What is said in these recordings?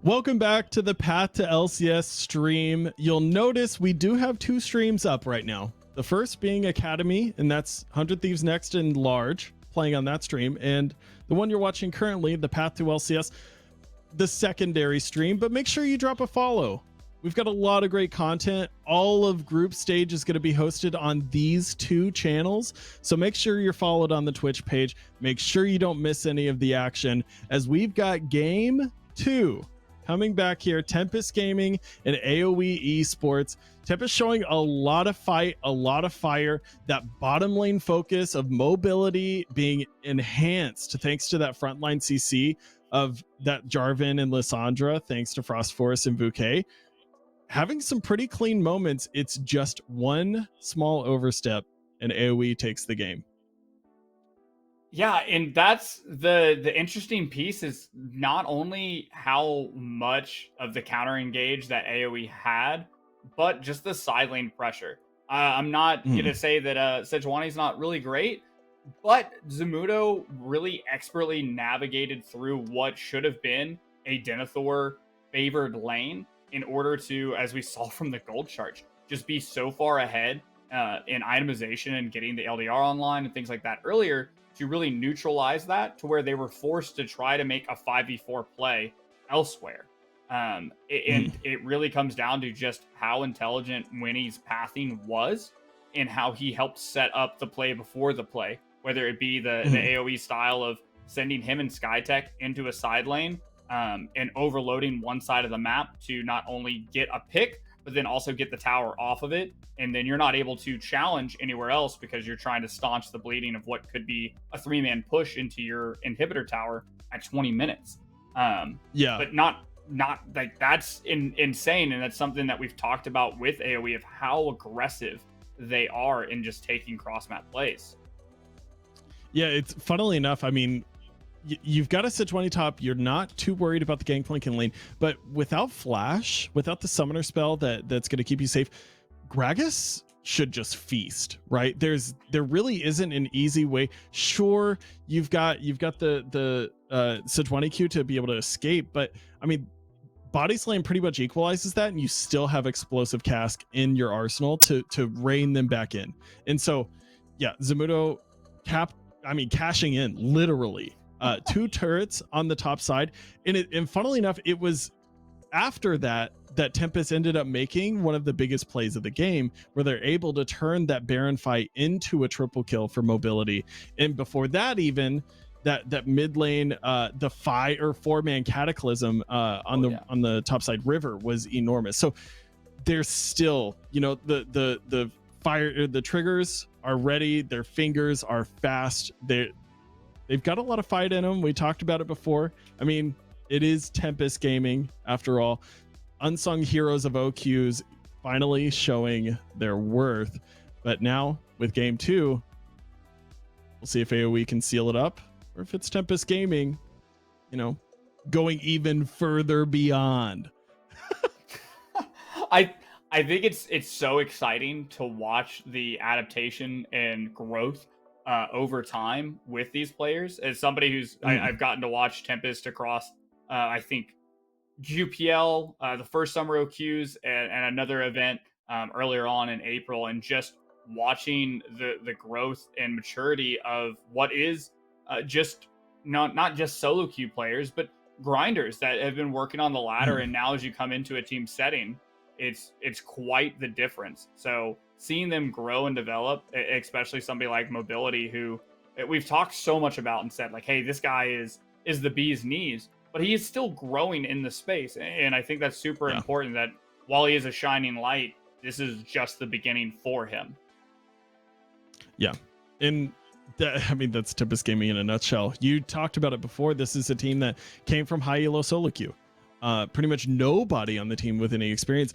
Welcome back to the Path to LCS stream. You'll notice we do have two streams up right now. The first being Academy, and that's 100 Thieves Next and Large playing on that stream. And the one you're watching currently, the Path to LCS, the secondary stream. But make sure you drop a follow. We've got a lot of great content. All of Group Stage is going to be hosted on these two channels. So make sure you're followed on the Twitch page. Make sure you don't miss any of the action as we've got Game 2 coming back here. Tempest Gaming and AOE Esports. Tempest showing a lot of fight, a lot of fire. That bottom lane focus of mobility being enhanced thanks to that frontline CC of that Jarvan and Lissandra, thanks to Frost Forest and Bouquet. Having some pretty clean moments. It's just one small overstep and AOE takes the game. Yeah, and that's the interesting piece is not only how much of the counter engage that AOE had, but just the side lane pressure. I'm not gonna say that Sejuani's not really great, but Zamudo really expertly navigated through what should have been a Denethor favored lane in order to, as we saw from the gold charge, just be so far ahead in itemization and getting the LDR online and things like that earlier to really neutralize that to where they were forced to try to make a 5v4 play elsewhere. It really comes down to just how intelligent Winnie's pathing was and how he helped set up the play before the play, whether it be the AoE style of sending him and Skytech into a side lane and overloading one side of the map to not only get a pick, but then also get the tower off of it. And then you're not able to challenge anywhere else because you're trying to staunch the bleeding of what could be a 3-man push into your inhibitor tower at 20 minutes. But not like that's insane. And that's something that we've talked about with AoE of how aggressive they are in just taking cross map plays. Yeah, it's funnily enough, I mean, you've got a Sejuani top. You're not too worried about the gangplank and lane, but without flash, without the summoner spell that's going to keep you safe, Gragas should just feast, right? There really isn't an easy way. Sure, you've got the Sejuani Q to be able to escape, but I mean, Body Slam pretty much equalizes that, and you still have Explosive Cask in your arsenal to rein them back in. And so, yeah, Zamudo cashing in literally. 2 turrets on the top side, and funnily enough, it was after that Tempest ended up making one of the biggest plays of the game, where they're able to turn that Baron fight into a triple kill for mobility. And before that, even that mid lane, the 5 or 4-man Cataclysm on the top side river was enormous. So there's still, the fire, the triggers are ready, their fingers are fast, they've got a lot of fight in them. We talked about it before. I mean, it is Tempest Gaming after all. Unsung heroes of OQs finally showing their worth. But now with game 2, we'll see if AoE can seal it up or if it's Tempest Gaming, going even further beyond. I think it's so exciting to watch the adaptation and growth over time with these players. As somebody who's I've gotten to watch Tempest across I think GPL, the first summer OQs and another event earlier on in April, and just watching the growth and maturity of what is just not just solo queue players, but grinders that have been working on the ladder. And now as you come into a team setting, it's quite the difference. So seeing them grow and develop, especially somebody like Mobility, who we've talked so much about and said like, hey, this guy is the bee's knees, but he is still growing in the space. And I think that's super important, that while he is a shining light, this is just the beginning for him. Yeah. And that's Tempest Gaming in a nutshell. You talked about it before. This is a team that came from high elo solo queue. Pretty much nobody on the team with any experience,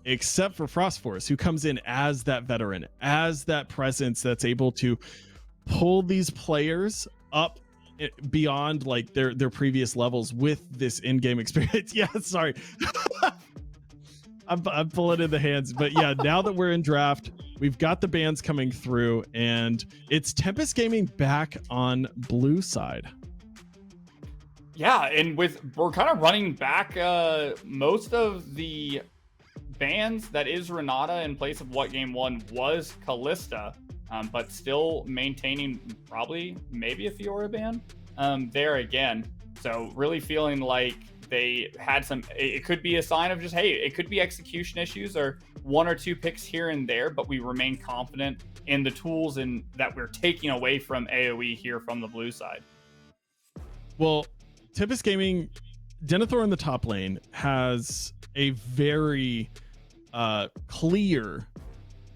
except for Frost Force, who comes in as that veteran, as that presence that's able to pull these players up beyond like their previous levels with this in-game experience. Yeah, sorry. I'm pulling in the hands, but yeah, now that we're in draft, we've got the bans coming through, and it's Tempest Gaming back on blue side. Yeah, and we're kind of running back most of the bans that is Renata in place of what game one was Callista, but still maintaining probably maybe a Fiora ban there again. So really feeling like they had some, it could be a sign of just, hey, it could be execution issues or one or two picks here and there, but we remain confident in the tools and that we're taking away from AOE here from the blue side. Well, Tempest Gaming, Denethor in the top lane has a very clear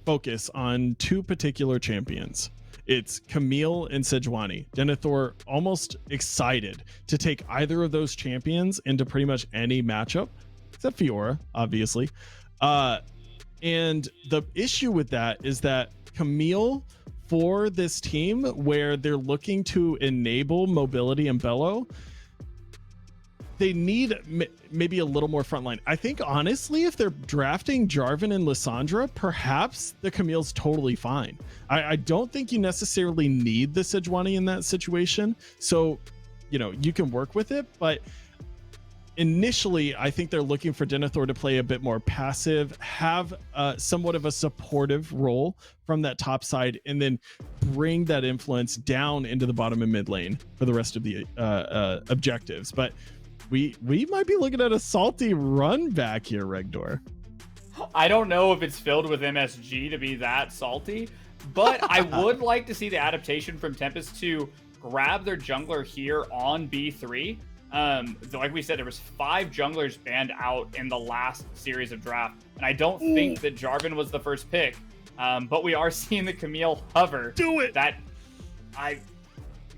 focus on two particular champions. It's Camille and Sejuani. Denethor almost excited to take either of those champions into pretty much any matchup, except Fiora, obviously. And the issue with that is that Camille, for this team where they're looking to enable mobility and bellow, they need maybe a little more frontline. I think honestly, if they're drafting Jarvan and Lissandra, perhaps the Camille's totally fine. I don't think you necessarily need the Sejuani in that situation. So, you know, you can work with it, but initially, I think they're looking for Denethor to play a bit more passive, have somewhat of a supportive role from that top side, and then bring that influence down into the bottom and mid lane for the rest of the objectives. But we might be looking at a salty run back here, Regdor. I don't know if it's filled with MSG to be that salty, but I would like to see the adaptation from Tempest to grab their jungler here on B3. Like we said, there was 5 junglers banned out in the last series of draft, and I don't think that Jarvan was the first pick. But we are seeing the Camille hover. Do it. That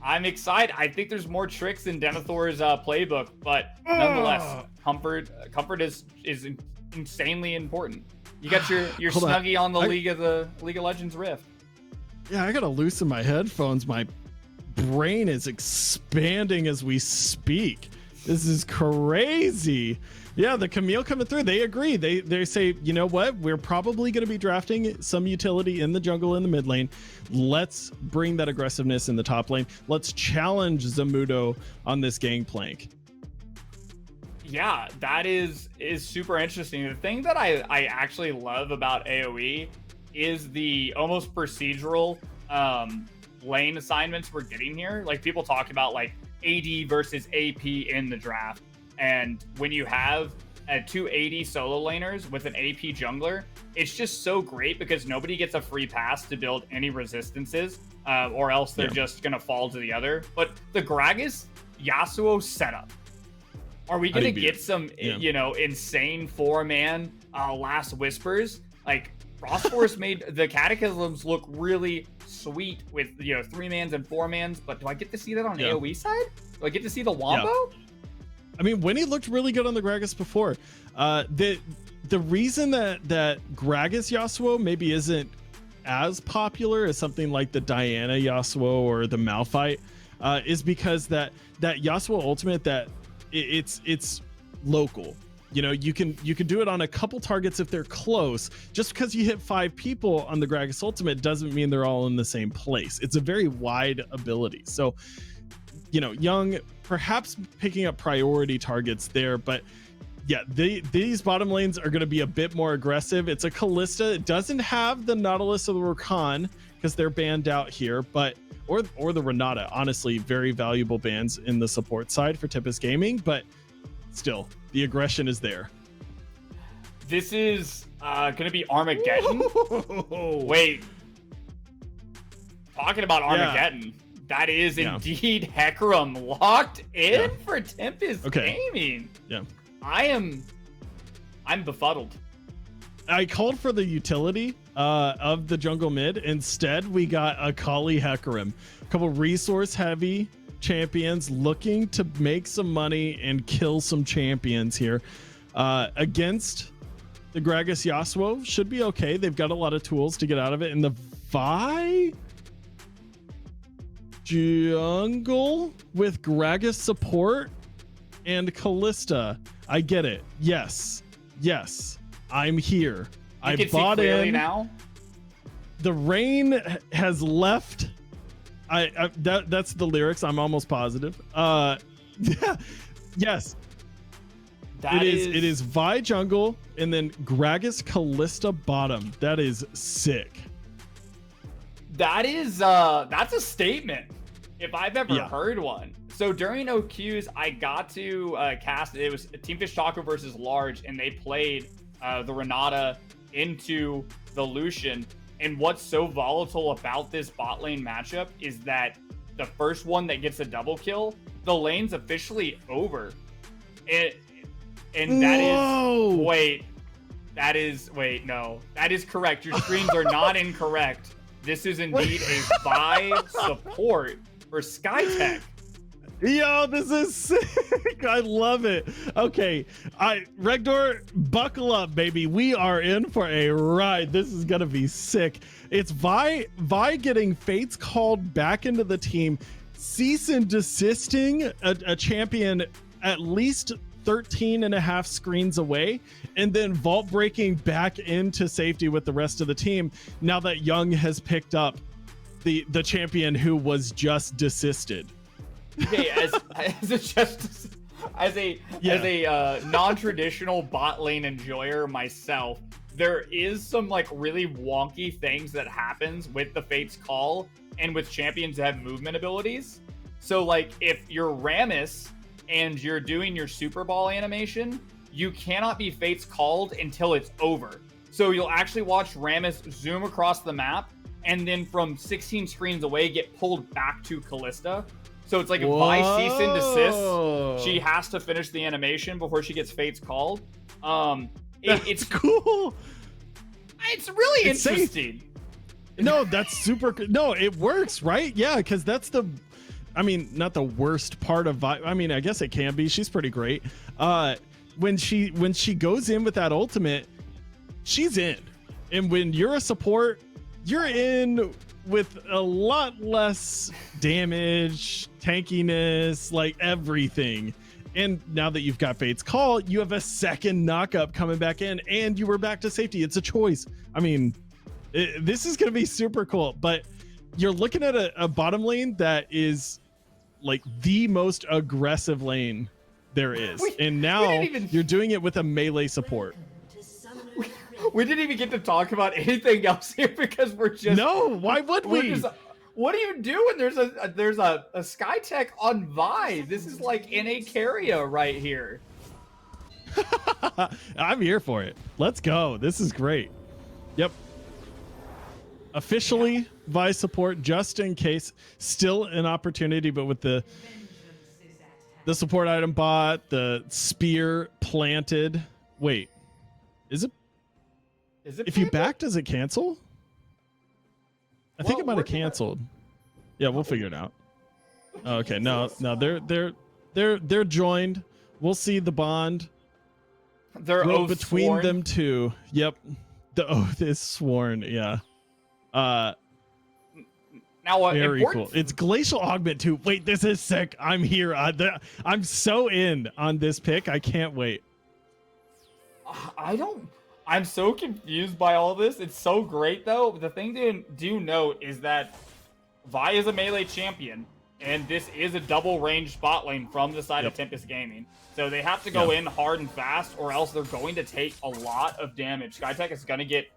I'm excited. I think there's more tricks in Denethor's playbook, but nonetheless, comfort is insanely important. You got your Snuggie on the League of Legends Rift. Yeah, I gotta loosen my headphones. My brain is expanding as we speak. This is crazy. Yeah, the Camille coming through. They agree. They say, you know what? We're probably going to be drafting some utility in the jungle in the mid lane. Let's bring that aggressiveness in the top lane. Let's challenge Zamudo on this gangplank. Yeah, that is super interesting. The thing that I actually love about AOE is the almost procedural lane assignments we're getting here. Like, people talk about like AD versus AP in the draft, and when you have 2 AD solo laners with an AP jungler, it's just so great because nobody gets a free pass to build any resistances, or else they're just gonna fall to the other. But the Gragas Yasuo setup, are we gonna get some you know, insane 4-man last whispers? Like, Frostforce made the Cataclysms look really sweet with, you know, 3-mans and 4-mans, but do I get to see that on AoE side? Do I get to see the Wombo? I mean, Winnie looked really good on the Gragas before. The reason that Gragas Yasuo maybe isn't as popular as something like the Diana Yasuo or the Malphite is because that Yasuo ultimate, that it's local. You know, you can do it on a couple targets if they're close. Just because you hit 5 people on the Gragas ultimate doesn't mean they're all in the same place. It's a very wide ability. So, you know, Young perhaps picking up priority targets there, but yeah, these bottom lanes are going to be a bit more aggressive. It's a Callista. It doesn't have the Nautilus or the Rakan because they're banned out here, but or the Renata. Honestly, very valuable bans in the support side for Tempest Gaming, but still, the aggression is there. This is going to be Armageddon. Wait, talking about Armageddon, that is indeed Hecarim locked in for Tempest Gaming. Yeah, I'm befuddled. I called for the utility of the jungle mid. Instead, we got a Kali Hecarim, a couple resource heavy champions looking to make some money and kill some champions here against the Gragas Yasuo. Should be okay. They've got a lot of tools to get out of it. And the Vi jungle with Gragas support and Callista. I get it. Yes, I'm here. I bought in now. The rain has left. That's the lyrics. I'm almost positive. Yeah. Yes. That It is Vi jungle and then Gragas Callista bottom. That is sick. That's a statement if I've ever heard one. So during OQs, I got to cast. It was Team Fish Taco versus Large, and they played the Renata into the Lucian. And what's so volatile about this bot lane matchup is that the first one that gets a double kill, the lane's officially over. And that is no, that is correct. Your screens are not incorrect. This is indeed a Vi support for Skytech. Yo, this is sick. I love it. Okay, Regdor, buckle up, baby. We are in for a ride. This is gonna be sick. It's Vi getting Fates called back into the team, cease and desisting a champion at least 13 and a half screens away, and then vault breaking back into safety with the rest of the team now that Young has picked up the champion who was just desisted. Okay, as a non-traditional bot lane enjoyer myself, there is some like really wonky things that happens with the Fates call and with champions that have movement abilities. So like if you're Rammus and you're doing your Super Ball animation, you cannot be Fates called until it's over. So you'll actually watch Rammus zoom across the map and then from 16 screens away get pulled back to Callista. So it's like if Vi cease and desist, she has to finish the animation before she gets Fates called. It's cool. It's really interesting. No, that's super good. No, it works, right? Yeah, because that's I mean, not the worst part of Vi. I mean, I guess it can be. She's pretty great. When she goes in with that ultimate, she's in. And when you're a support, you're in with a lot less damage, tankiness, like everything. And now that you've got Fate's Call, you have a second knockup coming back in, and you were back to safety. It's a choice. I mean, this is going to be super cool. But you're looking at a bottom lane that is like the most aggressive lane there is. And now you're doing it with a melee support. We didn't even get to talk about anything else here because we're just why would we? What do you do when there's a Skytech on Vi? This is like NA Caria right here. I'm here for it. Let's go. This is great. Yep. Officially Vi support just in case. Still an opportunity, but with the support item bot, the spear planted. Wait, is it if you back, does it cancel? I think it might have canceled. Yeah, we'll figure it out. Okay, no, they're joined. We'll see the bond. They're oath between sworn. them two. Yep, the oath is sworn. Yeah. Now what? Very cool. It's glacial augment too. Wait, this is sick. I'm here. I'm so in on this pick. I can't wait. I'm so confused by all this. It's so great though. The thing to do note is that Vi is a melee champion, and this is a double range bot lane from the side of Tempest Gaming. So they have to go in hard and fast, or else they're going to take a lot of damage. Skytech is going to get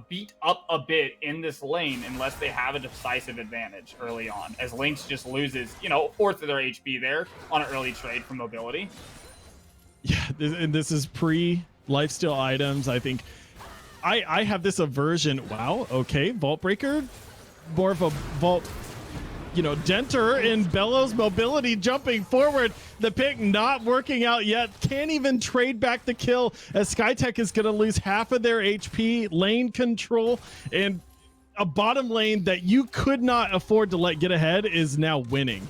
beat up a bit in this lane unless they have a decisive advantage early on, as Lynx just loses, a fourth of their HP there on an early trade from mobility. Yeah, and this is pre-lifesteal items. I think I have this aversion. Wow, okay, Vault Breaker, more of a Vault, Denter and Bellows mobility jumping forward. The pick not working out yet. Can't even trade back the kill as Skytech is going to lose half of their HP. Lane control and a bottom lane that you could not afford to let get ahead is now winning.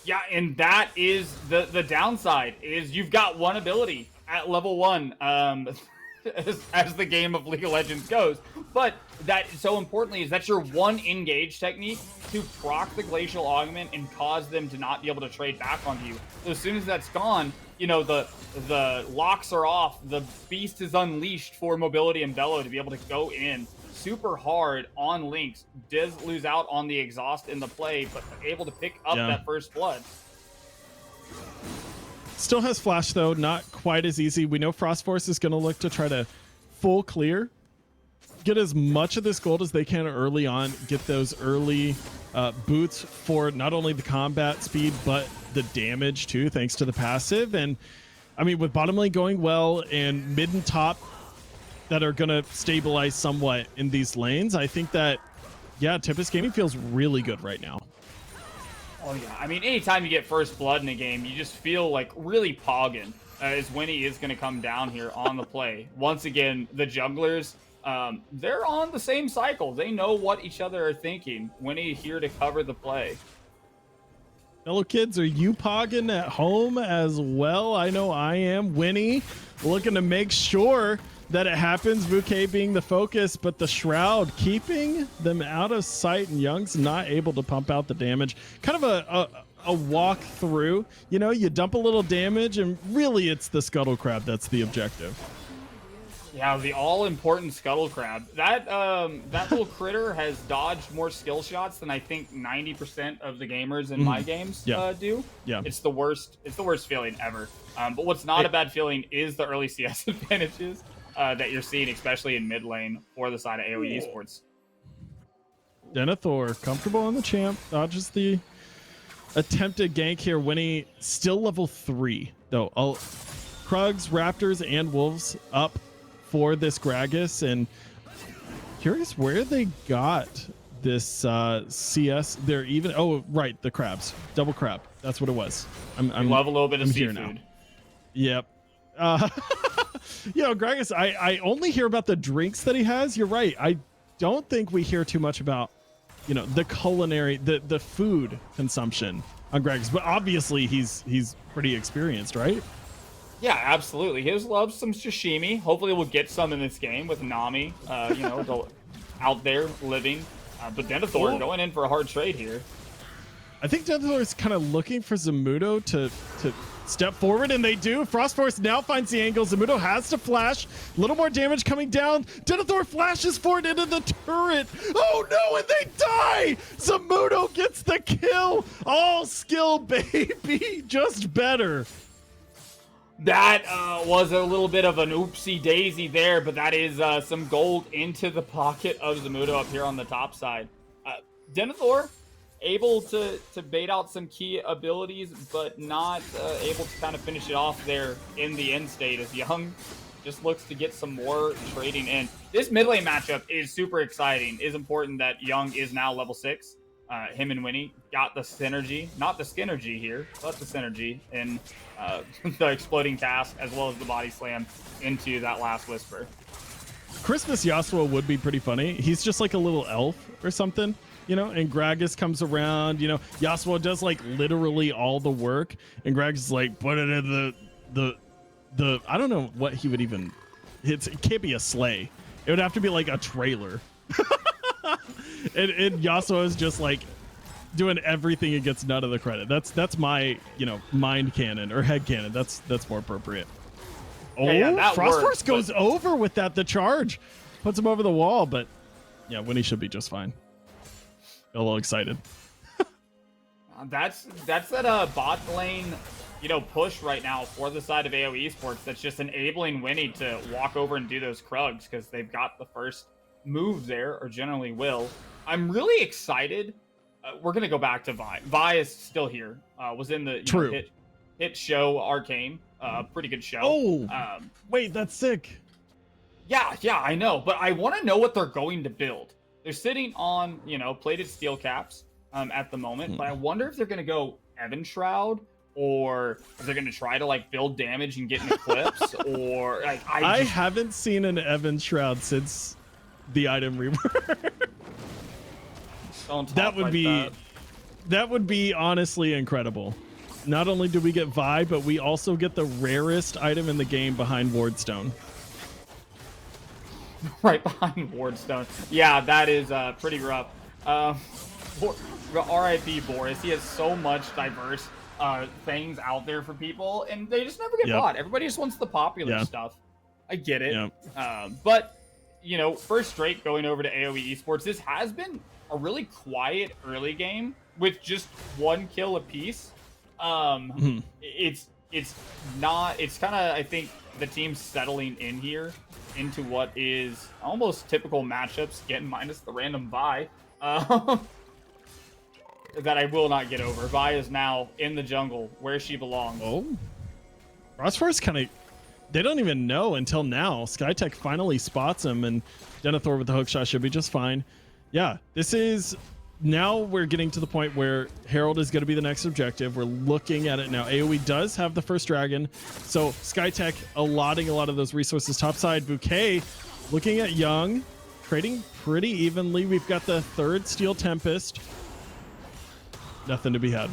Yeah, and that is the downside is you've got one ability at level 1 as the game of League of Legends goes. But that so importantly is that's your one engage technique to proc the glacial augment and cause them to not be able to trade back onto you. So as soon as that's gone, the locks are off. The beast is unleashed for mobility and Bellow to be able to go in super hard on Lynx. Does lose out on the exhaust in the play, but able to pick up that first blood. Still has flash though, not quite as easy. We know Frost Force is going to look to try to full clear, get as much of this gold as they can early on, get those early boots for not only the combat speed but the damage too, thanks to the passive. And I mean, with bottom lane going well and mid and top that are going to stabilize somewhat in these lanes, I think that, yeah, Tempest Gaming feels really good right now. Oh yeah, I mean, anytime you get first blood in a game, you just feel like really pogging, as Winnie is going to come down here on the play. Once again, the junglers, they're on the same cycle. They know what each other are thinking. Winnie here to cover the play. Fellow kids, are you pogging at home as well? I know I am. Winnie looking to make sure that it happens. Bouquet being the focus, but the Shroud keeping them out of sight, and Young's not able to pump out the damage. Kind of a walk through. You know, you dump a little damage, and really it's the Scuttle Crab that's the objective. Yeah, the all-important Scuttle Crab. That little critter has dodged more skill shots than I think 90% of the gamers in my games do. Yeah, it's the worst. It's the worst feeling ever. But what's not a bad feeling is the early CS advantages that you're seeing, especially in mid lane for the side of AOE Esports. Denethor comfortable on the champ, dodges the attempted gank here. Winnie still level 3 though. Krugs, Raptors, and Wolves up for this Gragas, and curious where they got this CS. They're even, oh right, the crabs, double crab. That's what it was. I love a little bit of seafood. Now. Yep. You know, Gragas, I only hear about the drinks that he has. You're right. I don't think we hear too much about, you know, the culinary, the food consumption on Gragas, but obviously he's pretty experienced, right? Yeah, absolutely. He loves some sashimi. Hopefully we'll get some in this game with Nami, you know, out there living. But Denethor going in for a hard trade here. I think Denethor is kind of looking for Zamudo to step forward, and they do. Frost Force now finds the angle. Zamudo has to flash. A little more damage coming down. Denethor flashes forward into the turret. Oh no, and they die! Zamudo gets the kill. All skill, baby. Just better. That was a little bit of an oopsie daisy there, but that is some gold into the pocket of Zamudo up here on the top side. Denethor able to bait out some key abilities, but not able to kind of finish it off there in the end state, as Young just looks to get some more trading in. This mid lane matchup is super exciting. It is important that Young is now level 6. Him and Winnie got the synergy, not the skynergy here, but the synergy in the exploding cast, as well as the body slam into that last whisper. Christmas Yasuo would be pretty funny. He's just like a little elf or something, you know, and Gragas comes around, you know, Yasuo does like literally all the work, and Gragas is like, put it in the I don't know what he would even, it can't be a sleigh. It would have to be like a trailer. and Yasuo is just like doing everything and gets none of the credit. That's my, you know, mind cannon or head cannon. That's more appropriate. Oh, yeah, Frost Force goes over with that. The charge puts him over the wall, but yeah, Winnie should be just fine. A little excited. That's that bot lane, you know, push right now for the side of AOE Esports. That's just enabling Winnie to walk over and do those Krugs because they've got the first move there, or generally will. I'm really excited. We're gonna go back to Vi. Vi is still here. Was in the hit show Arcane. Pretty good show. Oh, wait, that's sick. Yeah, I know, but I want to know what they're going to build. They're sitting on, you know, plated steel caps at the moment, but I wonder if they're gonna go Evan Shroud, or if they're gonna try to like build damage and get an Eclipse, or like I haven't seen an Evan Shroud since the item rework. That would be honestly incredible. Not only do we get Vi, but we also get the rarest item in the game behind Wardstone. Right behind Wardstone. Yeah, that is pretty rough. RIP Boris. He has so much diverse things out there for people, and they just never get bought. Everybody just wants the popular stuff. I get it. But, you know, first straight going over to AOE Esports, this has been a really quiet early game with just one kill apiece. It's not. It's kind of, I think, the team's settling in here into what is almost typical matchups, getting minus the random Vi. That I will not get over. Vi is now in the jungle where she belongs. Oh, Frostforce kind of, they don't even know until now. Skytech finally spots him, and Denethor with the hook shot should be just fine. Yeah, this is, now we're getting to the point where Herald is going to be the next objective. We're looking at it now. AOE does have the first dragon, so Skytech allotting a lot of those resources topside. Bouquet looking at Young, trading pretty evenly. We've got the third Steel Tempest. Nothing to be had.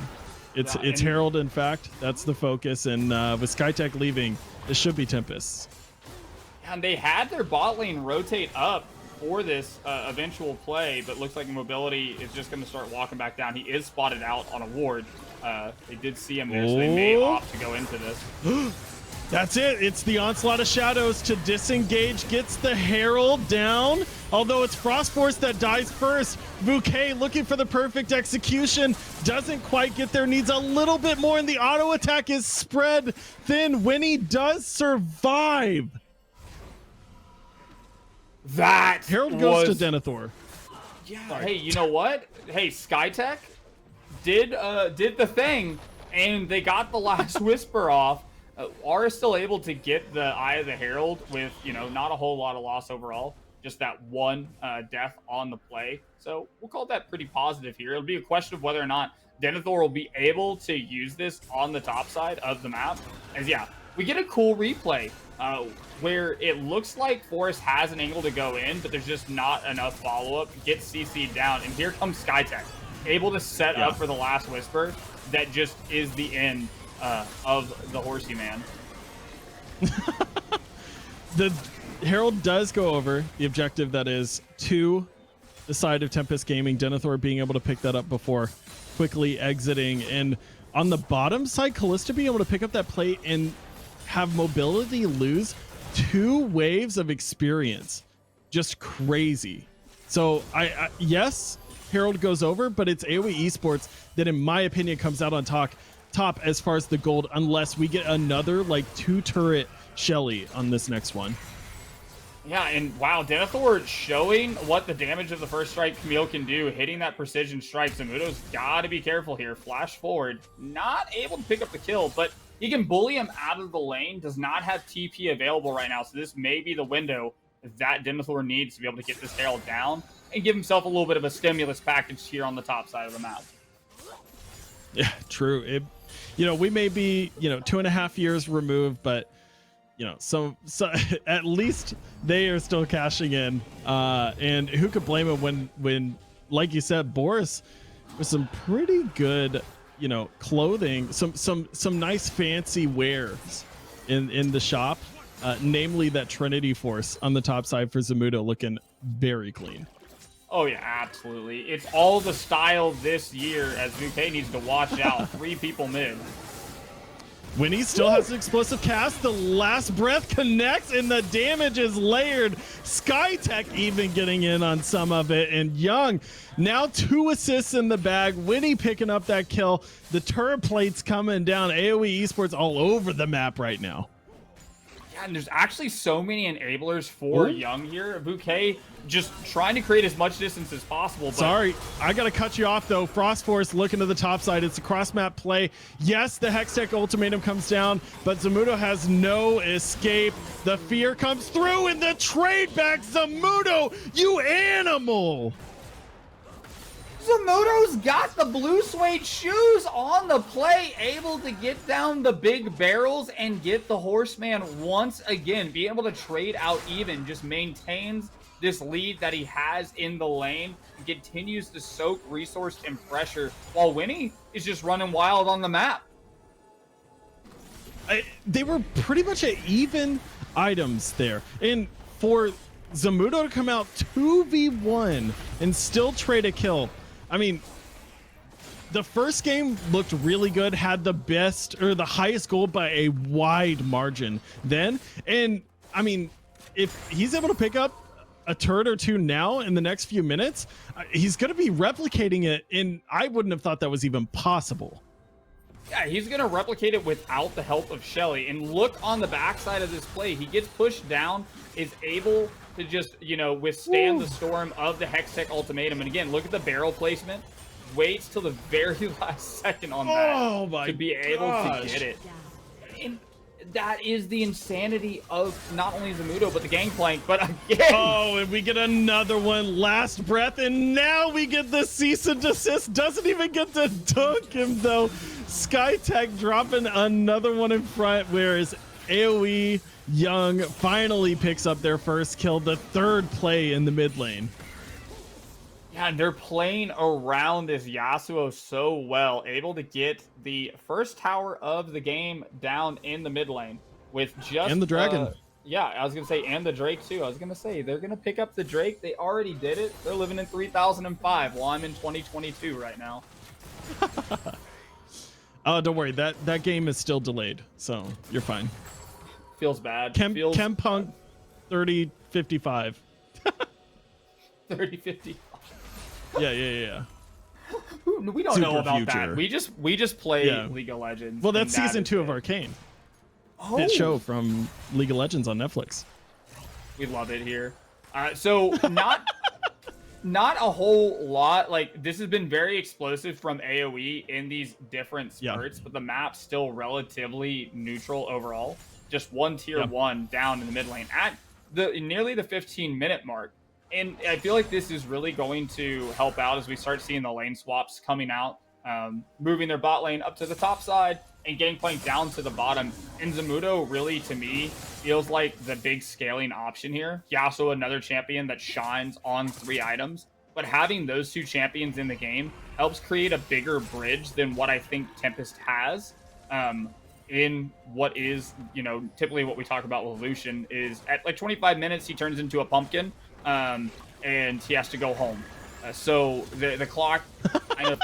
It's Herald, in fact. That's the focus, and with Skytech leaving, this should be Tempest. And they had their bot lane rotate up for this eventual play, but looks like Mobility is just going to start walking back down. He is spotted out on a ward. They did see him there, so they may opt to go into this. That's it. It's the Onslaught of Shadows to disengage. Gets the Herald down. Although it's Frostforce that dies first. Bouquet looking for the perfect execution. Doesn't quite get there. Needs a little bit more, and the auto attack is spread thin. Winnie does survive. That Herald goes to Denethor. Yeah. Sorry. Hey, you know what? Hey, Skytech did the thing, and they got the last whisper off. Are still able to get the Eye of the Herald with, you know, not a whole lot of loss overall. Just that one death on the play. So we'll call that pretty positive here. It'll be a question of whether or not Denethor will be able to use this on the top side of the map. As yeah, we get a cool replay where it looks like Forest has an angle to go in, but there's just not enough follow-up. Gets CC'd down, and here comes Skytech, able to set up for the last whisper. That just is the end of the Horsey Man. The Herald does go over the objective that is to the side of Tempest Gaming. Denethor being able to pick that up before quickly exiting. And on the bottom side, Callista being able to pick up that plate and have Mobility lose 2 waves of experience. Just crazy. So yes, Herald goes over, but it's AOE Esports that, in my opinion, comes out on top as far as the gold, unless we get another like 2-turret Shelly on this next one. Yeah, and wow, Denethor showing what the damage of the first strike Camille can do, hitting that precision strike. Zamudo's got to be careful here. Flash forward, not able to pick up the kill, but he can bully him out of the lane. Does not have TP available right now, so this may be the window that Denethor needs to be able to get this Herald down and give himself a little bit of a stimulus package here on the top side of the map. Yeah, true. You know, we may be, 2.5 years removed, but so at least they are still cashing in. And who could blame him when, like you said, Boris, with some pretty good, clothing, some nice fancy wares in the shop, namely that Trinity Force on the top side for Zamudo, looking very clean. Oh yeah, absolutely. It's all the style this year, as Bouquet needs to watch out. 3 people mid. Winnie still has an explosive cast. The last breath connects, and the damage is layered. Skytech even getting in on some of it. And Young, now 2 assists in the bag. Winnie picking up that kill. The turret plates coming down. AOE Esports all over the map right now. Yeah, and there's actually so many enablers for Young here. Bouquet just trying to create as much distance as possible. But sorry, I got to cut you off, though. Frostforce looking to the top side. It's a cross-map play. Yes, the Hextech ultimatum comes down, but Zamudo has no escape. The fear comes through, and the trade back. Zamudo, you animal! Zamudo's got the blue suede shoes on the play, able to get down the big barrels and get the Horseman once again. Be able to trade out even, just maintains this lead that he has in the lane, and continues to soak resource and pressure, while Winnie is just running wild on the map. They were pretty much at even items there. And for Zamudo to come out 2v1 and still trade a kill, I mean, the first game looked really good, had the best or the highest gold by a wide margin then. And I mean, if he's able to pick up a turret or 2 now in the next few minutes, he's going to be replicating it. And I wouldn't have thought that was even possible. Yeah, he's going to replicate it without the help of Shelly. And look on the backside of this play. He gets pushed down, is able to just, you know, withstand the storm of the Hextech ultimatum. And again, look at the barrel placement. Waits till the very last second on that to be able to get it. And that is the insanity of not only Zamudo, but the Gangplank. But again... Oh, and we get another one. Last breath. And now we get the cease and desist. Doesn't even get to dunk him, though. SkyTech dropping another one in front, whereas AOE Young finally picks up their first kill, the third play in the mid lane. Yeah, and they're playing around this Yasuo so well, able to get the first tower of the game down in the mid lane with just... And the dragon. Yeah, I was going to say, and the Drake too. I was going to say, they're going to pick up the Drake. They already did it. They're living in 3005 while I'm in 2022 right now. Oh, don't worry. That game is still delayed, so you're fine. Feels bad. Chempunk 3055. 3050. Yeah. We don't know about that. We just play League of Legends. Well, that's season 2 of Arcane. Hit show from League of Legends on Netflix. We love it here. So not a whole lot. Like, this has been very explosive from AOE in these different spurts, but the map's still relatively neutral overall. Just one tier 1 down in the mid lane at nearly the 15-minute mark. And I feel like this is really going to help out as we start seeing the lane swaps coming out, moving their bot lane up to the top side and Gangplank down to the bottom. And Zamudo really, to me, feels like the big scaling option here. Yasuo, another champion that shines on 3 items. But having those 2 champions in the game helps create a bigger bridge than what I think Tempest has. In what is, you know, typically what we talk about with Lucian is at like 25 minutes, he turns into a pumpkin. And he has to go home. So the clock kind of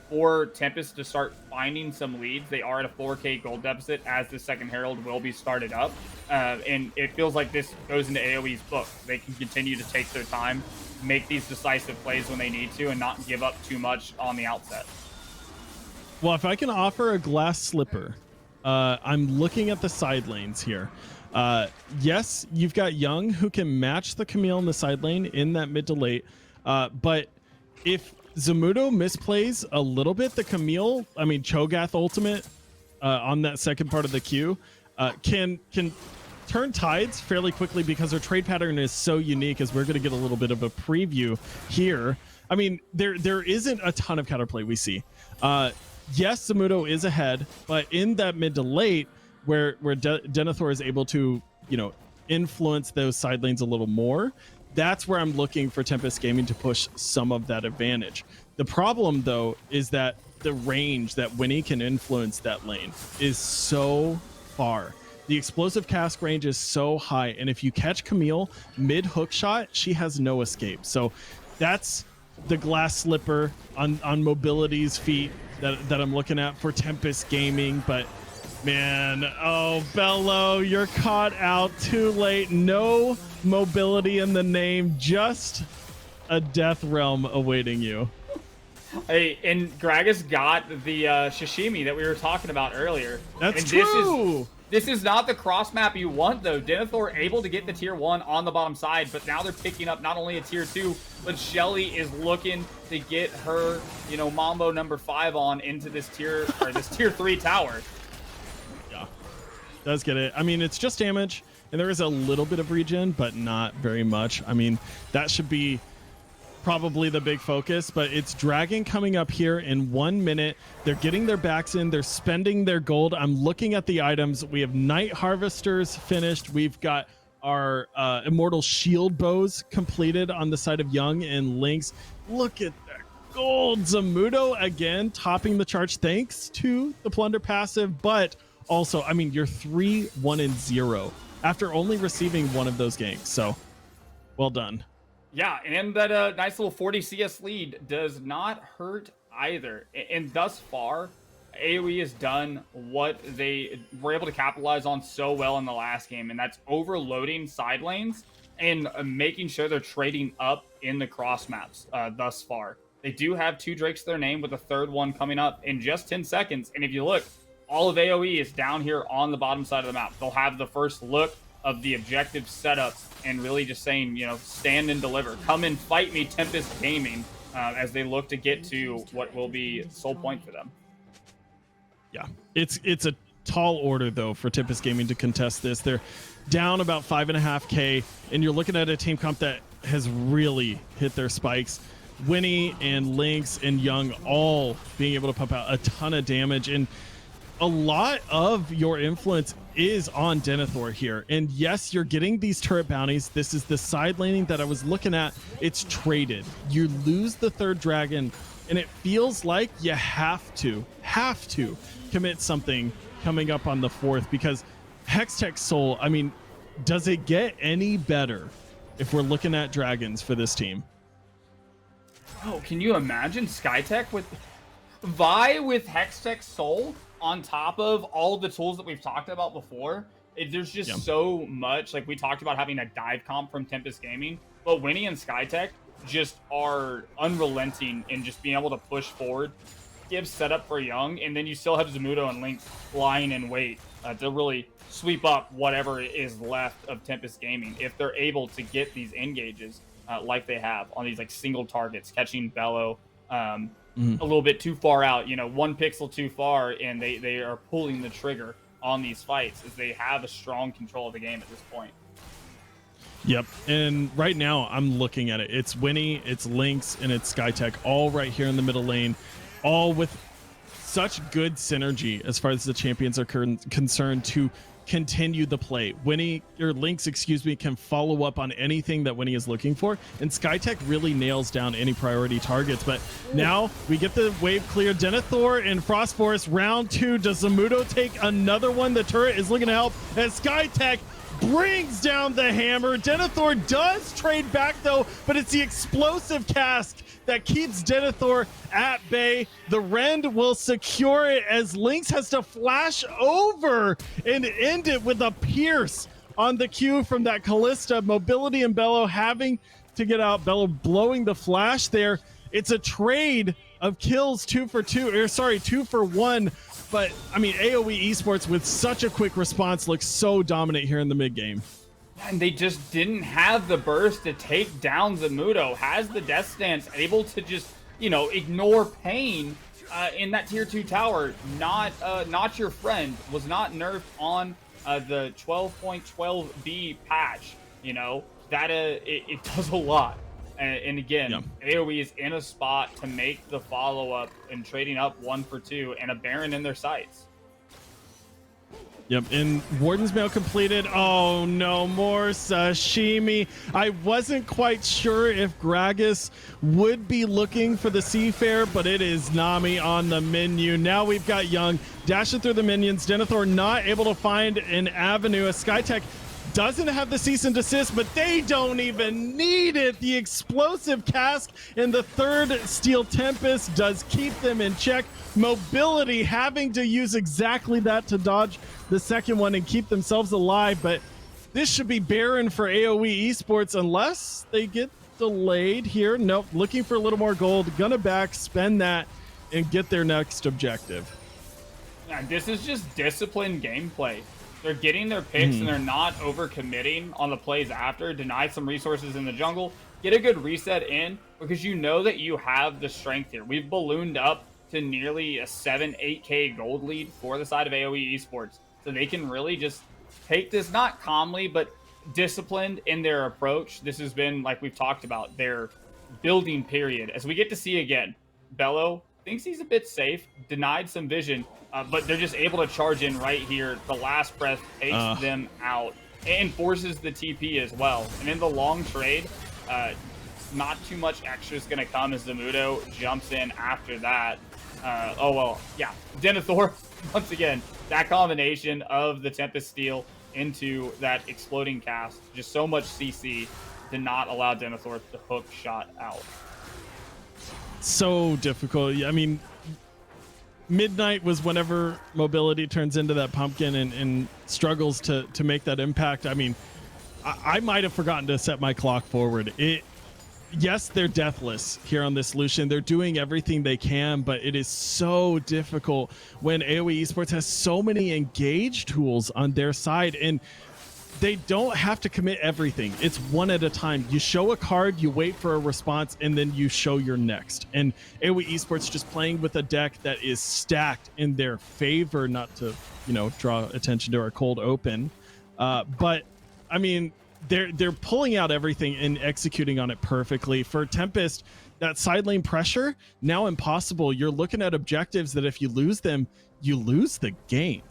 for Tempest to start finding some leads. They are at a 4K gold deficit as the second Herald will be started up. And it feels like this goes into AoE's book. They can continue to take their time, make these decisive plays when they need to, and not give up too much on the outset. Well, if I can offer a glass slipper, I'm looking at the side lanes here. Yes, you've got Young who can match the Camille in the side lane in that mid to late. But if Zamudo misplays a little bit, the Camille, I mean, Cho'Gath ultimate on that second part of the queue can turn tides fairly quickly because her trade pattern is so unique, as we're going to get a little bit of a preview here. I mean, there isn't a ton of counterplay we see. Yes, Zamudo is ahead, but in that mid to late, where Denethor is able to, you know, influence those side lanes a little more, that's where I'm looking for Tempest Gaming to push some of that advantage. The problem, though, is that the range that Winnie can influence that lane is so far. The explosive cask range is so high, and if you catch Camille mid hook shot, she has no escape. So that's the glass slipper on Mobility's feet that I'm looking at for Tempest Gaming. But man, oh, Bello, you're caught out too late. No mobility in the name, just a death realm awaiting you. Hey, and Gragas got the Shishimi that we were talking about earlier. That's and true. This is not the cross map you want, though. Denethor able to get the tier 1 on the bottom side, but now they're picking up not only a tier 2, but Shelly is looking to get her, you know, Mambo number 5 on into this tier, or this tier 3 tower. Yeah, does get it. I mean, it's just damage, and there is a little bit of regen, but not very much. I mean, that should be probably the big focus, but it's Dragon coming up here in 1 minute. They're getting their backs in, they're spending their gold. I'm looking at the items. We have Night Harvesters finished. We've got our Immortal Shield bows completed on the side of Young and Lynx. Look at that gold. Zamudo again topping the charts thanks to the Plunder passive, but also, I mean, you're 3-1-0 after only receiving one of those ganks. So well done. Yeah, and that nice little 40 CS lead does not hurt either. And thus far, AoE has done what they were able to capitalize on so well in the last game, and that's overloading side lanes and making sure they're trading up in the cross maps thus far. They do have 2 Drakes to their name, with a third one coming up in just 10 seconds. And if you look, all of AOE is down here on the bottom side of the map. They'll have the first look of the objective setup and really just saying, you know, stand and deliver. Come and fight me, Tempest Gaming, as they look to get to what will be sole point for them. Yeah, it's a tall order though for Tempest Gaming to contest this. They're down about 5.5K, and you're looking at a team comp that has really hit their spikes. Winnie and Lynx and Young all being able to pump out a ton of damage, and a lot of your influence is on Denethor here. And yes, you're getting these turret bounties. This is the side laning that I was looking at. It's traded. You lose the third dragon, and it feels like you have to commit something coming up on the fourth, because Hextech Soul, I mean, does it get any better if we're looking at dragons for this team? Oh, can you imagine Skytech with Vi with Hextech Soul on top of all the tools that we've talked about before? There's just so much. Like, we talked about having a dive comp from Tempest Gaming, but Winnie and Skytech just are unrelenting in just being able to push forward, give setup for Young, and then you still have Zamudo and Lynx lying in wait to really sweep up whatever is left of Tempest Gaming if they're able to get these engages like they have on these like single targets, catching Bello a little bit too far out, you know, 1 pixel too far, and they are pulling the trigger on these fights as they have a strong control of the game at this point. Yep, and right now I'm looking at it. It's Winnie, it's Lynx, and it's Skytech, all right here in the middle lane, all with such good synergy as far as the champions are concerned to continue the play. Winnie, or Lynx, excuse me, can follow up on anything that Winnie is looking for, and Skytech really nails down any priority targets. But now we get the wave clear. Denethor and Frost Forest, round 2. Does Zamudo take another one? The turret is looking to help as Skytech brings down the hammer. Denethor does trade back though, but it's the explosive cast that keeps Denethor at bay. The Rend will secure it as Lynx has to flash over and end it with a pierce on the Q from that Callista. Mobility and Bello having to get out. Bello blowing the flash there. It's a trade of kills, 2 for 1. But, I mean, AOE Esports with such a quick response looks so dominant here in the mid game. And they just didn't have the burst to take down Zamudo. Has the death stance, able to just, you know, ignore pain in that tier 2 tower. Not your friend. Was not nerfed on the 12.12b patch. You know, that it does a lot. And again, AOE is in a spot to make the follow-up and trading up 1 for 2 and a Baron in their sights. Yep, and Warden's Mail completed. Oh, no more sashimi. I wasn't quite sure if Gragas would be looking for the Seafarer, but it is Nami on the menu. Now we've got Young dashing through the minions. Denethor not able to find an avenue. A Skytech doesn't have the cease and desist, but they don't even need it. The explosive cask and the third Steel Tempest does keep them in check. Mobility having to use exactly that to dodge the second one and keep themselves alive, but this should be barren for AOE Esports unless they get delayed here. Nope, looking for a little more gold, gonna back, spend that, and get their next objective. Yeah, this is just disciplined gameplay. They're getting their picks and they're not overcommitting on the plays after. Deny some resources in the jungle. Get a good reset in because you know that you have the strength here. We've ballooned up to nearly a 7-8K gold lead for the side of AOE Esports. So they can really just take this, not calmly, but disciplined in their approach. This has been, like we've talked about, their building period. As we get to see again, Bello thinks he's a bit safe, denied some vision, but they're just able to charge in right here. The last breath takes them out and forces the TP as well. And in the long trade, not too much extra is going to come as Zamudo jumps in after that. Oh, well, yeah. Denethor, once again, that combination of the Tempest Steel into that exploding cast, just so much CC did not allow Denethor to hook shot out. So difficult. I mean, midnight was whenever mobility turns into that pumpkin and struggles to make that impact. I mean, I might have forgotten to set my clock forward. yes, they're deathless here on this Lucian. They're doing everything they can, but it is so difficult when AOE Esports has so many engage tools on their side, and they don't have to commit everything. It's one at a time. You show a card, you wait for a response, and then you show your next. And AOE Esports just playing with a deck that is stacked in their favor, not to, draw attention to our cold open. But I mean, they're pulling out everything and executing on it perfectly. For Tempest, that side lane pressure, now impossible. You're looking at objectives that if you lose them, you lose the game.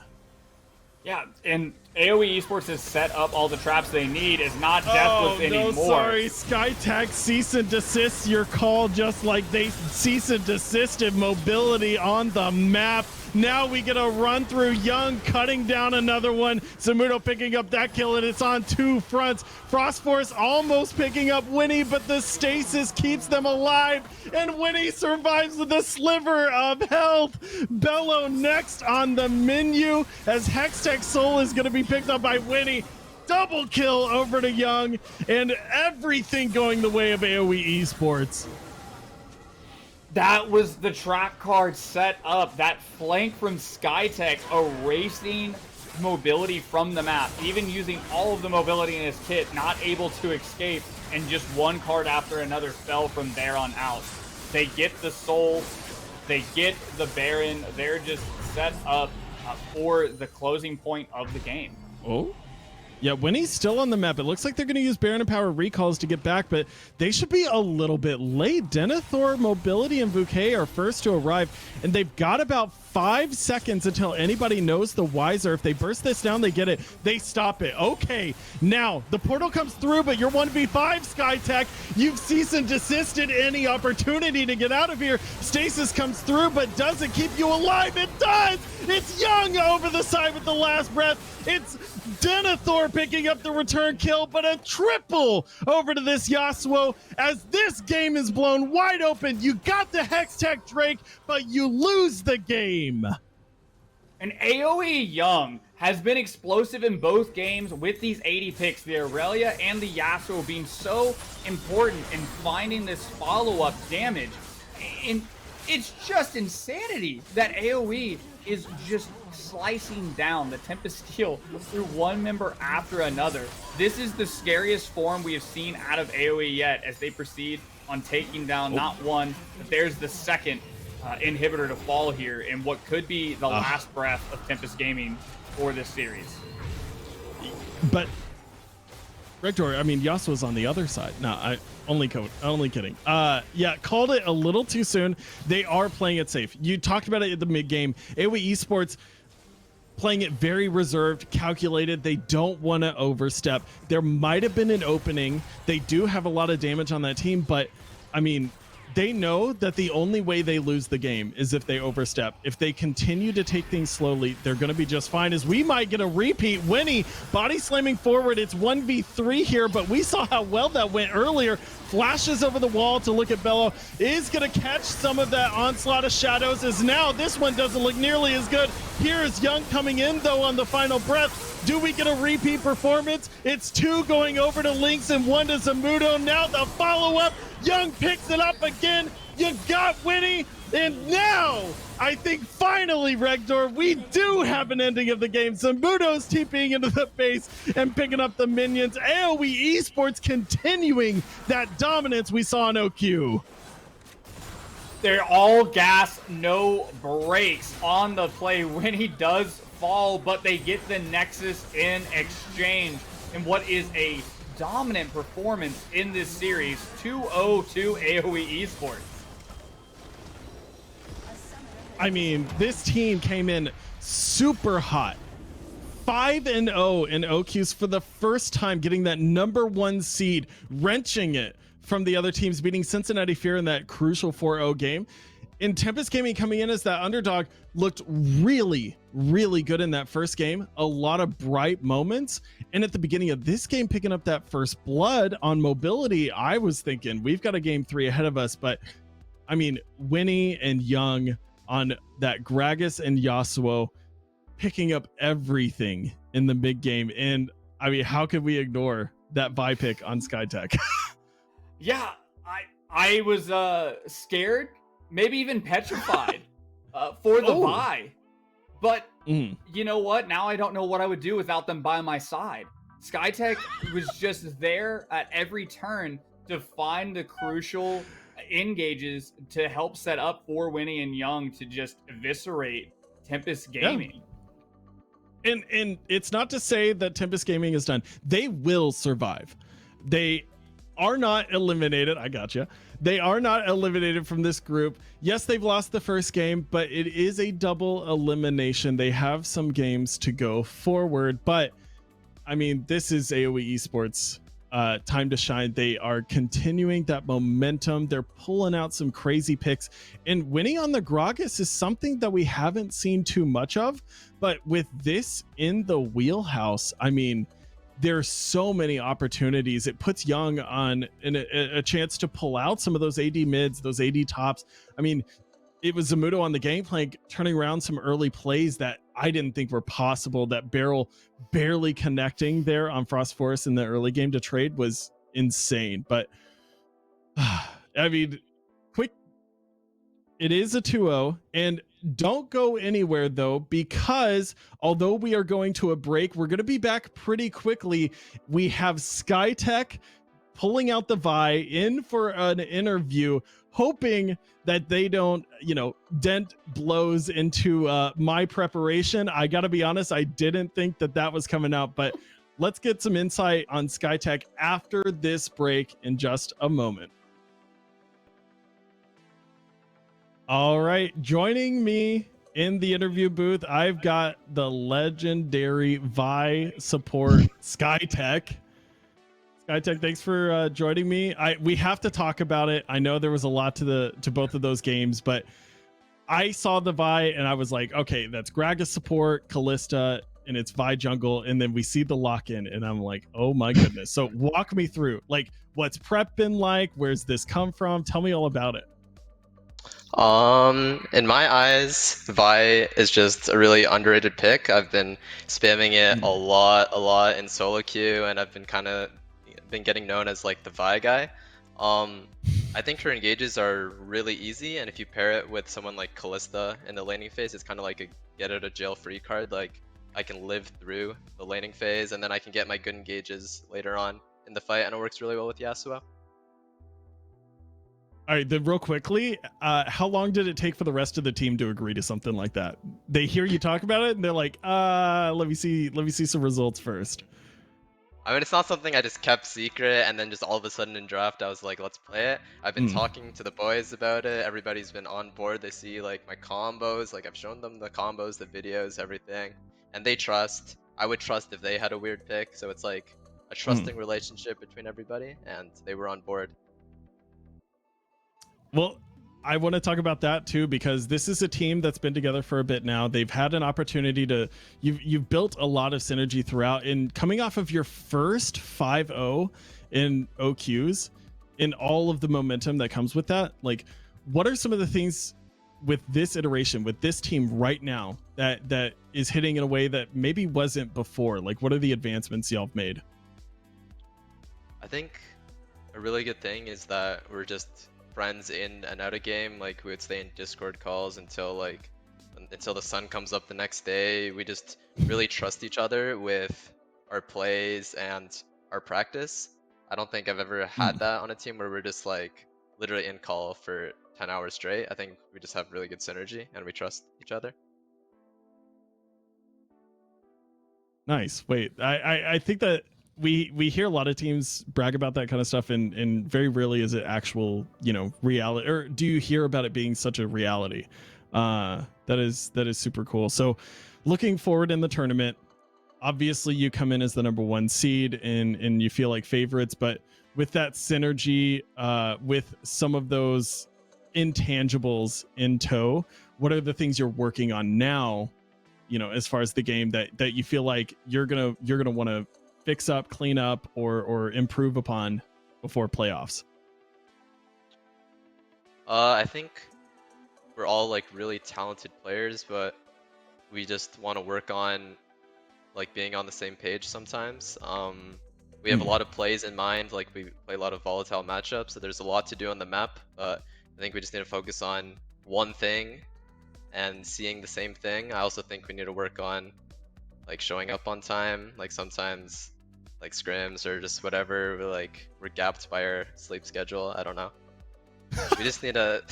Yeah, and AOE Esports has set up all the traps they need. Is not deathless anymore. No, sorry. SkyTech cease and desist your call, just like they cease and desisted mobility on the map. Now we get a run through. Young cutting down another one. Zamudo picking up that kill, and it's on two fronts. Frostforce almost picking up Winnie, but the stasis keeps them alive, and Winnie survives with a sliver of health. Bello next on the menu as Hextech Soul is going to be picked up by Winnie. Double kill over to Young, and everything going the way of AOE Esports. That was the track card set up. That flank from SkyTech erasing mobility from the map, even using all of the mobility in his kit, not able to escape, and just one card after another fell from there on out. They get the Soul, they get the Baron, they're just set up for the closing point of the game. Oh? Yeah, Winnie's still on the map. It looks like they're going to use Baron and Power recalls to get back, but they should be a little bit late. Denethor, Mobility, and Bouquet are first to arrive, and they've got about 5 seconds until anybody knows the wiser. If they burst this down, they get it. They stop it. Okay, now the portal comes through, but you're 1v5, SkyTech. You've cease and desisted any opportunity to get out of here. Stasis comes through, but does it keep you alive? It does! It's Young over the side with the last breath. It's Denethor picking up the return kill, but a triple over to this Yasuo as this game is blown wide open. You got the Hextech Drake, but you lose the game. And AOE Young has been explosive in both games with these 80 picks. The Aurelia and the Yasuo being so important in finding this follow-up damage. And it's just insanity that AOE is just slicing down the Tempest Steel through one member after another. This is the scariest form we have seen out of AOE yet as they proceed on taking down not one, but there's the second inhibitor to fall here in what could be the last breath of Tempest Gaming for this series. But Rector, I mean, Yasuo's on the other side. No, only kidding. Yeah, called it a little too soon. They are playing it safe. You talked about it at the mid game. AOE Esports playing it very reserved, calculated. They don't want to overstep. There might have been an opening. They do have a lot of damage on that team, but I mean, they know that the only way they lose the game is if they overstep. If they continue to take things slowly, they're going to be just fine, as we might get a repeat. Winnie body slamming forward. It's 1v3 here, but we saw how well that went earlier. Flashes over the wall to look at Bello. Is going to catch some of that onslaught of shadows, as now this one doesn't look nearly as good. Here is Young coming in, though, on the final breath. Do we get a repeat performance? It's 2 going over to Lynx and 1 to Zamudo. Now the follow-up. Young picks it up again. You got Winnie. And now, I think finally, Regdor, we do have an ending of the game. Zamudo's TPing into the base and picking up the minions. AOE Esports continuing that dominance we saw in OQ. They're all gas, no brakes on the play. Winnie does fall, but they get the Nexus in exchange. And what is a dominant performance in this series, 2-0 to AOE Esports. I mean, this team came in super hot. 5-0 in OQs for the first time, getting that #1 seed, wrenching it from the other teams, beating Cincinnati Fear in that crucial 4-0 game. In Tempest Gaming coming in as that underdog, looked really, really good in that first game. A lot of bright moments. And at the beginning of this game, picking up that first blood on mobility, I was thinking we've got a game 3 ahead of us. But I mean, Winnie and Young on that Gragas and Yasuo picking up everything in the mid game. And I mean, how could we ignore that buy pick on SkyTech? Yeah, I was scared, maybe even petrified for the Oh. Vi. But Mm. you know what? Now I don't know what I would do without them by my side. Skytech was just there at every turn to find the crucial engages to help set up for Winnie and Young to just eviscerate Tempest Yeah. Gaming. And it's not to say that Tempest Gaming is done. They will survive. They are not eliminated. I gotcha. They are not eliminated from this group. Yes, they've lost the first game, but it is a double elimination. They have some games to go forward, but I mean, this is AOE Esports. Time to shine. They are continuing that momentum. They're pulling out some crazy picks, and winning on the Gragas is something that we haven't seen too much of. But with this in the wheelhouse, I mean, there's so many opportunities. It puts Young on a chance to pull out some of those AD mids, those AD tops. I mean, it was Zamudo on the gangplank turning around some early plays that I didn't think were possible. That barrel barely connecting there on Frost Forest in the early game to trade was insane. But I mean, quick, it is a 2-0. And don't go anywhere though, because although we are going to a break, we're going to be back pretty quickly. We have Skytech pulling out the Vi in for an interview, hoping that they don't, dent blows into my preparation. I got to be honest, I didn't think that that was coming out, but let's get some insight on Skytech after this break in just a moment. All right, joining me in the interview booth, I've got the legendary Vi support Skytech. Skytech, thanks for joining me. We have to talk about it. I know there was a lot to both of those games, but I saw the Vi and I was like, okay, that's Gragas support, Callista, and it's Vi jungle, and then we see the lock-in, and I'm like, oh my goodness. So walk me through, like, what's prep been like? Where's this come from? Tell me all about it. In my eyes, Vi is just a really underrated pick. I've been spamming it a lot in solo queue, and I've been getting known as like the Vi guy. I think her engages are really easy, and if you pair it with someone like Callista in the laning phase, it's kind of like a get out of jail free card. Like I can live through the laning phase, and then I can get my good engages later on in the fight, and it works really well with Yasuo. All right, then real quickly, how long did it take for the rest of the team to agree to something like that? They hear you talk about it and they're like, let me see some results first. I mean, it's not something I just kept secret and then just all of a sudden in draft I was like, let's play it. I've been talking to the boys about it. Everybody's been on board. They see like my combos, like I've shown them the combos, the videos, everything, and they trust. I would trust if they had a weird pick, so it's like a trusting relationship between everybody, and they were on board. Well, I want to talk about that too, because this is a team that's been together for a bit now. They've had an opportunity to, you've built a lot of synergy throughout, and coming off of your first 5-0 in OQs, in all of the momentum that comes with that, like, what are some of the things with this iteration, with this team right now, that is hitting in a way that maybe wasn't before? Like, what are the advancements y'all have made? I think a really good thing is that we're just friends in and out of game. Like we would stay in Discord calls until the sun comes up the next day. We just really trust each other with our plays and our practice. I don't think I've ever had that on a team where we're just like literally in call for 10 hours straight. I think we just have really good synergy and we trust each other. Nice. Wait, I think that we hear a lot of teams brag about that kind of stuff, and very rarely is it actual, reality. Or do you hear about it being such a reality? That is super cool. So looking forward in the tournament, obviously you come in as the number 1 seed and you feel like favorites, but with that synergy, with some of those intangibles in tow, what are the things you're working on now, as far as the game that you feel like you're gonna want to fix up, clean up, or improve upon before playoffs? I think we're all like really talented players, but we just want to work on like being on the same page sometimes. we have a lot of plays in mind. Like we play a lot of volatile matchups, so there's a lot to do on the map. But I think we just need to focus on one thing and seeing the same thing. I also think we need to work on like showing up on time. Like sometimes like scrims or just whatever, we're gapped by our sleep schedule. I don't know. We just need to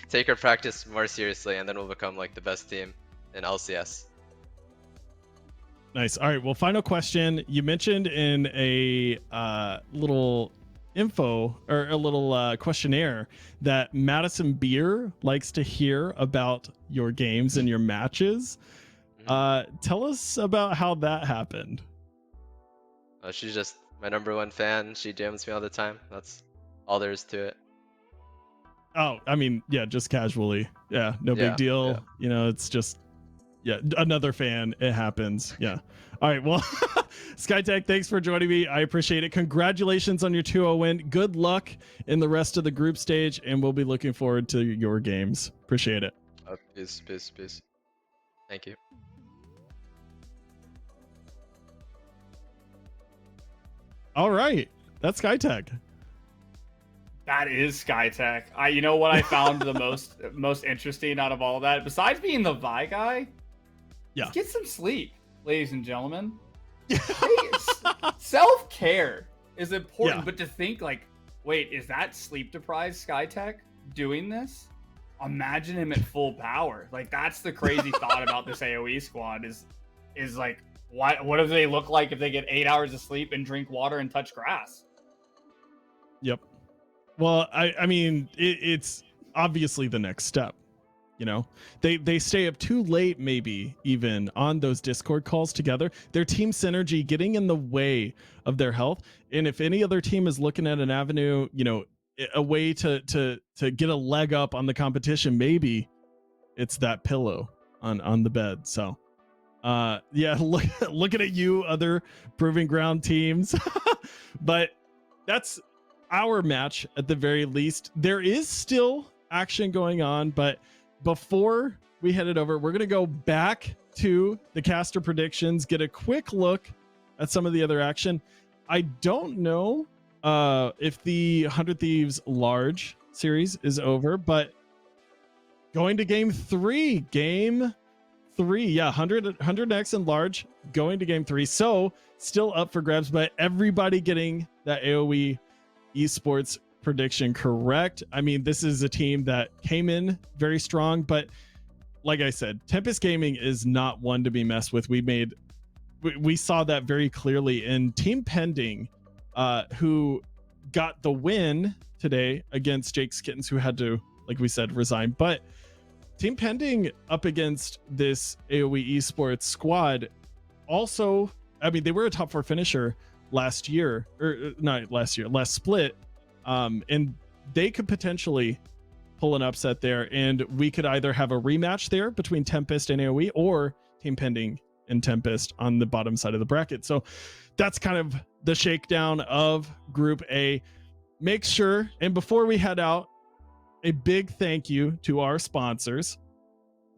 take our practice more seriously, and then we'll become like the best team in LCS. Nice. All right. Well, final question. You mentioned in a little info or a little questionnaire that Madison Beer likes to hear about your games and your matches. Tell us about how that happened. She's just my #1 fan. She DMs me all the time. That's all there is to it. Oh, I mean, yeah, just casually. Yeah, no big deal. Yeah. You know, it's just, yeah, another fan. It happens. Yeah. All right. Well, SkyTech, thanks for joining me. I appreciate it. Congratulations on your 2-0 win. Good luck in the rest of the group stage, and we'll be looking forward to your games. Appreciate it. Peace. Thank you. All right. That's SkyTech. That is SkyTech. You know what I found the most interesting out of all that, besides being the Vi guy? Yeah. Get some sleep, ladies and gentlemen. Self-care is important, but to think like, wait, is that sleep deprived SkyTech doing this? Imagine him at full power. Like, that's the crazy thought about this AOE squad is like, what do they look like if they get 8 hours of sleep and drink water and touch grass? Yep. Well, I mean, it's obviously the next step. You know, they stay up too late, maybe even on those Discord calls together. Their team synergy getting in the way of their health. And if any other team is looking at an avenue, you know, a way to get a leg up on the competition, maybe it's that pillow on the bed. So, yeah, looking at you, other proving ground teams, but that's our match at the very least. There is still action going on, but before we head it over, we're going to go back to the caster predictions, get a quick look at some of the other action. I don't know if the 100 Thieves large series is over, but going to game three, yeah, 100x and large going to game 3. So still up for grabs, but everybody getting that AOE Esports prediction correct. I mean, this is a team that came in very strong, but like I said, Tempest Gaming is not one to be messed with. We saw that very clearly in Team Pending, who got the win today against Jake's Kittens, who had to, like we said, resign. But Team Pending up against this AOE Esports squad also, I mean, they were a top 4 finisher last split, and they could potentially pull an upset there, and we could either have a rematch there between Tempest and AOE, or Team Pending and Tempest on the bottom side of the bracket. So that's kind of the shakedown of Group A. Make sure, and before we head out, a big thank you to our sponsors.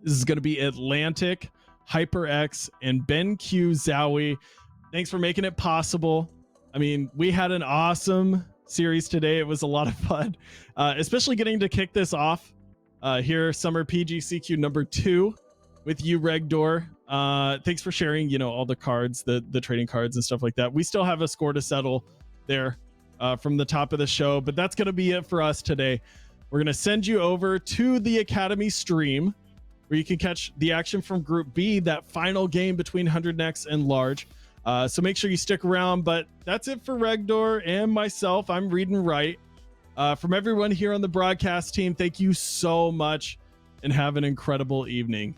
This is going to be Atlantic, HyperX, and BenQ Zowie. Thanks for making it possible. I mean, we had an awesome series today. It was a lot of fun, especially getting to kick this off here, Summer PGCQ number 2 with you, Regdor. Thanks for sharing, you know, all the cards, the trading cards and stuff like that. We still have a score to settle there from the top of the show, but that's going to be it for us today. We're going to send you over to the Academy stream where you can catch the action from Group B, that final game between 100x and large. So make sure you stick around, but that's it for Regdor and myself. I'm reading right. From everyone here on the broadcast team, thank you so much and have an incredible evening.